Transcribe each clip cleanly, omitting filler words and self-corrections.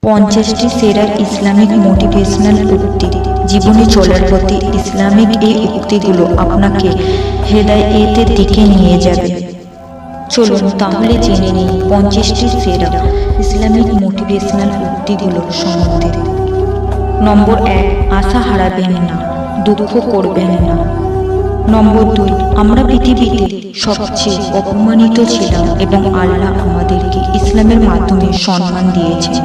50টি সেরা Islamic motivational উক্তি। জীবনে চলার পথে ইসলামিক এই উক্তিগুলো আপনাকে হেদায়েতের দিকে নিয়ে যাবে। চলুন তাহলে জেনে নিই 50টি সেরা ইসলামিক মোটিভেশনাল উক্তিগুলো সম্বন্ধে। নম্বর 1, আশা হারাবেন না, দুঃখ করবেন না। নম্বর 2, আমরা পৃথিবীতে সবচেয়ে অপমানিত ছিলাম এবং আল্লাহ আমাদেরকে ইসলামের মাধ্যমে সম্মান দিয়েছেন।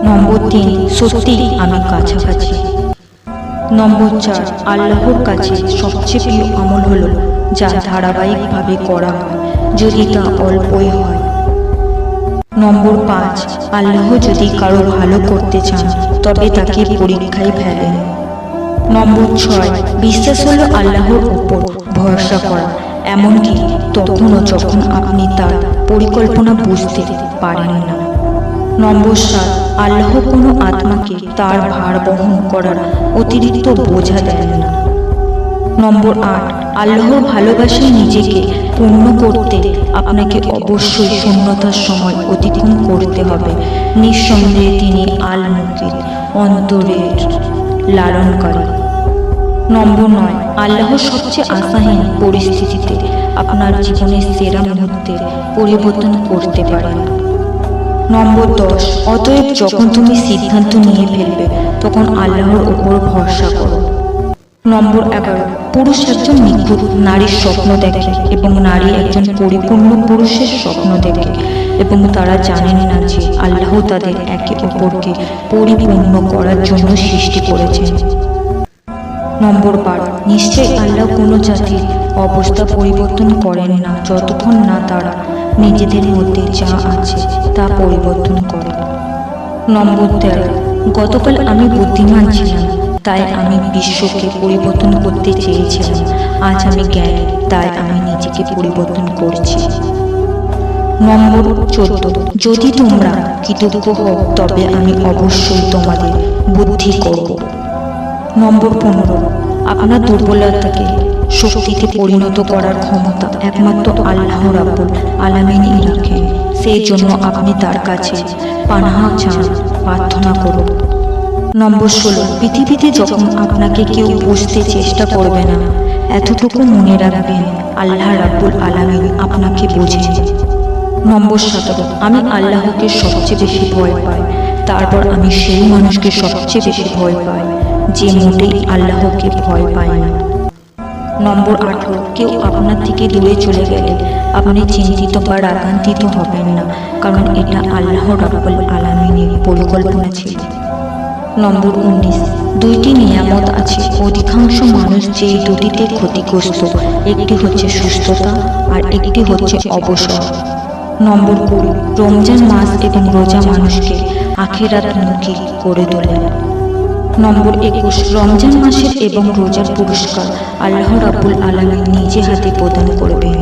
নম্বর 3, সত্যি আমি কাছাকাছি। নম্বর 4, আল্লাহর কাছে সবচেয়ে প্রিয় আমল হলো যা ধারাবাহিকভাবে করা হয়, যদি তা অল্পই হয়। নম্বর 5, আল্লাহ যদি কারো ভালো করতে চান তবে তাকে পরীক্ষায় ফেলেন। নম্বর 6, বিশ্বাস হলো আল্লাহর উপর ভরসা করা, এমনকি তখনও যখন আপনি তার পরিকল্পনা বুঝতে পারেন না। নম্বর 7, আল্লাহ কোনো আত্মাকে তার ভার বহন করার অতিরিক্ত বোঝা দেন না। নম্বর 8, আল্লাহর ভালোবাসায় নিজেকে পূর্ণ করতে আপনাকে অবশ্যই শূন্যতার সময় অতিক্রম করতে হবে। নিঃসন্দেহে তিনি আল মুকিত, অন্তরের লালনকারী। নম্বর 9, আল্লাহ সবচেয়ে আশাহীন পরিস্থিতিতে আপনার জীবনের সেরা মুহূর্তে পরিবর্তন করতে পারেন। নম্বর 10, অতএব যখন তুমি সিদ্ধান্ত নিয়ে ফেলবে তখন আল্লাহর উপর ভরসা করো। নম্বর 11, পুরুষ একজন নিখুঁত নারীর স্বপ্ন দেখে এবং নারী একজন পরিপূর্ণ পুরুষের স্বপ্ন দেখে, এবং তারা জানেন না যে আল্লাহ তাদের একে অপরকে পরিপূর্ণ করার জন্য সৃষ্টি করেছেন। নম্বর 12, নিশ্চয়ই আল্লাহ কোনো জাতির অবস্থা পরিবর্তন করেন না যতক্ষণ না তারা নিজেদের মধ্যে যা আছে তা পরিবর্তন করে। নম্বর 13, গতকাল আমি বুদ্ধিমান ছিলাম তাই আমি বিশ্বকে পরিবর্তন করতে চেয়েছিলাম, আজ আমি জ্ঞানী তাই আমি নিজেকে পরিবর্তন করছি। নম্বর 14, যদি তোমরা কৃতজ্ঞ হও তবে আমি অবশ্যই তোমাদের বুদ্ধি করব। নম্বর 15, আপনার দুর্বলতাকে শক্তিতে পরিণত করার ক্ষমতা একমাত্র আল্লাহ রাব্বুল আলামিনই রাখেন, সেই জন্য আপনি তার কাছে পানাহ চান, প্রার্থনা করুন। নম্বর 16, পৃথিবীতে যখন আপনাকে কেউ বুঝতে চেষ্টা করবে না, এতটুকু মনে রাখবেন আল্লাহ রাব্বুল আলামিন আপনাকে বোঝেন। নম্বর 17, আমি আল্লাহকে সবচেয়ে বেশি ভয় পাই, তারপর আমি সেই মানুষকে সবচেয়ে বেশি ভয় পাই যে মোটেই আল্লাহকে ভয় পায় না। নম্বর 18, কেউ আপনার থেকে দূরে চলে গেলে আপনি চিন্তিত বা রাগান্বিত হবেন না, কারণ এটা আল্লাহ রাব্বুল আলামিনের পরিকল্পনা ছিল। নম্বর 19, দুইটি নিয়ামত আছে, অধিকাংশ মানুষ যেই দুটিতে ক্ষতিগ্রস্ত, একটি হচ্ছে সুস্থতা আর একটি হচ্ছে অবসর। নম্বর 20, রমজান মাস এবং রোজা মানুষকে আখিরাতমুখী করে তোলে। নম্বর 21, রমজান মাসের এবং রোজার পুরস্কার আল্লাহ রাব্বুল আলামিন নিজে হাতে প্রদান করবেন।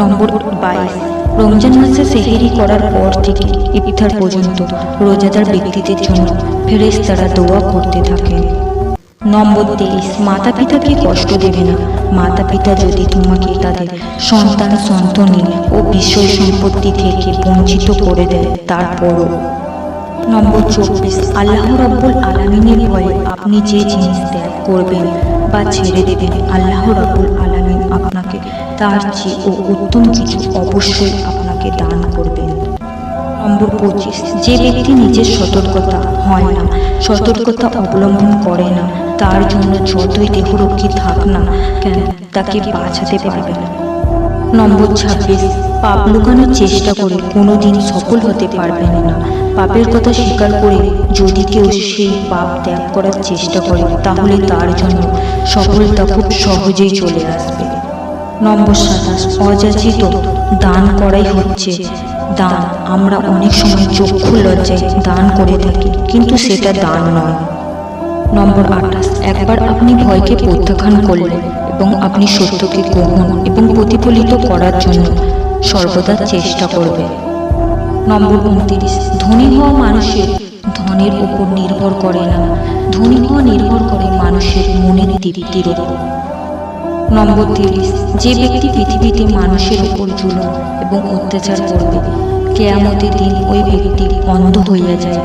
নম্বর 22, রমজান মাসে সেহরি করার পর থেকে ইফতার পর্যন্ত রোজাদার ব্যক্তিদের জন্য ফেরেশতারা দোয়া করতে থাকেন। নম্বর 23, মাতা পিতাকে কষ্ট দেবে না, মাতা পিতা যদি তোমাকে তাদের সন্তান সন্ততি ও বিষয় সম্পত্তি থেকে বঞ্চিত করে দেয় তারপরও। নম্বর 24, আল্লাহ রাব্বুল আলামিনের ভয়ে আপনি যে জিনিস ত্যাগ করবেন বা ছেড়ে দেবেন, আল্লাহ রাব্বুল আলামিন আপনাকে তার চেয়ে উত্তম কিছু অবশ্যই আপনাকে দান করবেন। নম্বর 25, যে ব্যক্তি নিজের সতর্কতা হয় না, সতর্কতা অবলম্বন করে না, তার জন্য যতই দেহরক্ষী থাক না কেন তাকে বাঁচাতে পারবে না। নম্বর 26, পাপ লুকানোর চেষ্টা করে কোনোদিন সফল হতে পারবেন না, পাপের কথা স্বীকার করে যদি কেউ সেই পাপ ত্যাগ করার চেষ্টা করে তাহলে তার জন্য সফলতা খুব সহজেই চলে আসবে। নম্বর 27, অযাচিত দান করাই হচ্ছে দান। আমরা অনেক সময় চক্ষু লজ্জায় দান করে থাকি, কিন্তু সেটা দান নয়। নম্বর 28, একবার আপনি ভয়কে প্রত্যাখ্যান করলেন এবং আপনি সত্যকে গ্রহণ এবং প্রতিফলিত করার জন্য সর্বদা চেষ্টা করবেন। নম্বর 29, ধনী হওয়া মানুষের ধনের উপর নির্ভর করে না, ধনী হওয়া নির্ভর করে মানুষের মনের তৃপ্তির উপর। নম্বর 30, যে ব্যক্তি পৃথিবীতে মানুষের উপর জুলুম এবং অত্যাচার করবে কেয়ামতের দিন ওই ব্যক্তি অন্ধ হইয়া যায়।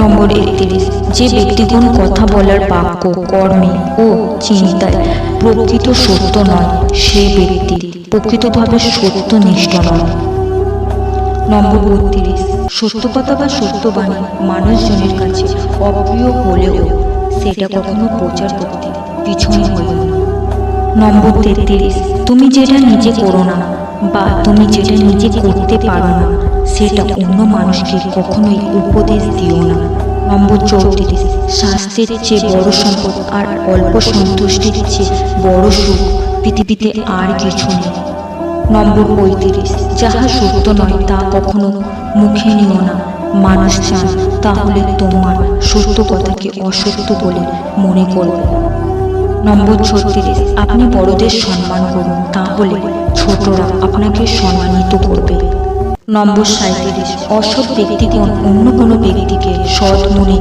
নম্বর 31, যে ব্যক্তিগণ কথা বলার বাক্য, কর্মে ও চিন্তায় প্রকৃত সত্য নয়, সে ব্যক্তি প্রকৃতভাবে সত্যনিষ্ঠ নয়। নম্বর 32, সত্য কথা বা সত্যবাণী মানুষজনের কাছে অপ্রিয় হলেও সেটা কখনো প্রচার করতে পিছনে হইল না। নম্বর 33, তুমি যেটা নিজে করো না বা তুমি যেটা নিজে করতে পারো না সেটা অন্য মানুষকে কখনোই উপদেশ দিও না। নম্বর 34, স্বাস্থ্যের চেয়ে বড় সম্পদ আর অল্প সন্তুষ্টির চেয়ে বড় সুখ পৃথিবীতে আর কিছু নেই। নম্বর 35, যাহা সত্য নয় তা কখনো মুখে নিও না। মানুষ চান তাহলে তোমার সত্য কথাকে অসত্য বলে মনে করবে। নম্বর 36, আপনি বড়দের সম্মান করুন, তাহলে ছোটরা আপনাকে সম্মানিত করবে। নম্বর 37, অসৎ ব্যক্তিগণ অন্য কোনো ব্যক্তিকে সৎ মনে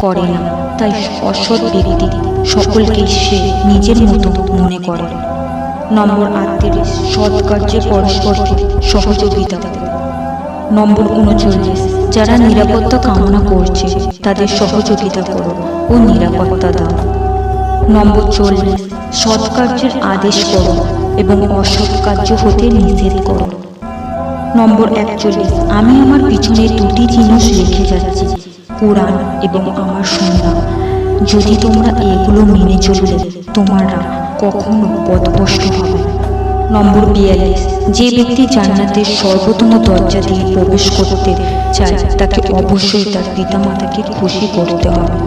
করে না, তাই অসৎ ব্যক্তি সকলকেই সে নিজের মতো মনে করে। নম্বর 38, সৎ কার্যে পরস্পরকে সহযোগিতা করে। নম্বর 39, যারা নিরাপত্তা কামনা করছে তাদের সহযোগিতা করো ও নিরাপত্তা দাও। নম্বর 40, সৎ কার্যের আদেশ করো এবং অসৎ কার্য হতে নিষেধ করো। নম্বর 41, আমি আমার পিছনে দুটি জিনিস রেখে যাচ্ছি, কোরআন এবং আমার সুন্নাহ। যদি তোমরা এগুলো মেনে চললে তোমরা কখনো পথভ্রষ্ট হবে। নম্বর 42, যে ব্যক্তি জান্নাতের সর্বোত্তম দরজা দিয়ে প্রবেশ করতে চায় তাকে অবশ্যই তার পিতামাতাকে খুশি করতে হবে।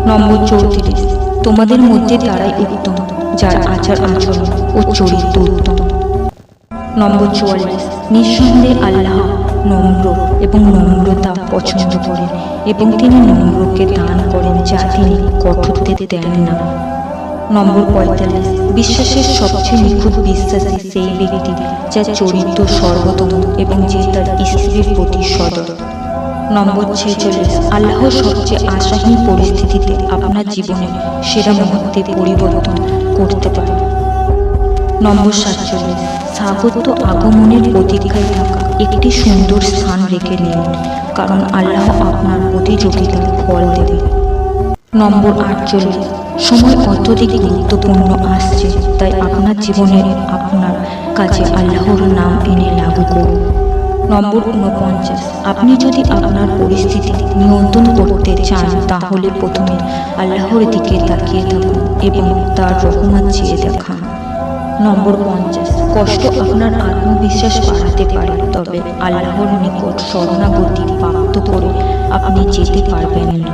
নম্বর 34, তোমাদের মধ্যে তারাই উত্তম যার আচার আচরণ ও চরিত্র উত্তম। নম্বর 44, নিঃসন্দেহে আল্লাহ নম্র এবং নম্রতা পছন্দ করেন এবং তিনি নম্রকে দান করেন যা তিনি কঠোরদের দেন না। নম্বর 45, বিশ্বাসের সবচেয়ে নিখুঁত বিশ্বাসী সেই ব্যক্তি যার চরিত্র সর্বোত্তম এবং যে তার স্ত্রীর প্রতি সদয়। নম্বর 46, আল্লাহ সবচেয়ে আশাহীন পরিস্থিতিতে আপনার জীবনে সেরা মুহূর্তে পরিবর্তন করতে পারে। নম্বর 47, স্বাগত আগমনের প্রতীক্ষায় থাকা একটি সুন্দর স্থান রেখে নিন, কারণ আল্লাহ আপনার প্রতিযোগিতার ফল দেবে। নম্বর 48, সময় অত্যধিক গুরুত্বপূর্ণ আসছে, তাই আপনার জীবনে আপনার কাছে আল্লাহর নাম এনে লাগু করুন। নম্বর 49, আপনি যদি আপনার পরিস্থিতি নিয়ন্ত্রণ করতে চান তাহলে প্রথমে আল্লাহর দিকে তাকিয়ে থাকুন এবং তার রহমত চেয়ে দেখান। নম্বর 50, কষ্ট আপনার আত্মবিশ্বাস বাড়াতে পারে, তবে আল্লাহর নিকট শরণাগতি প্রাপ্ত করে আপনি যেতে পারবেন না।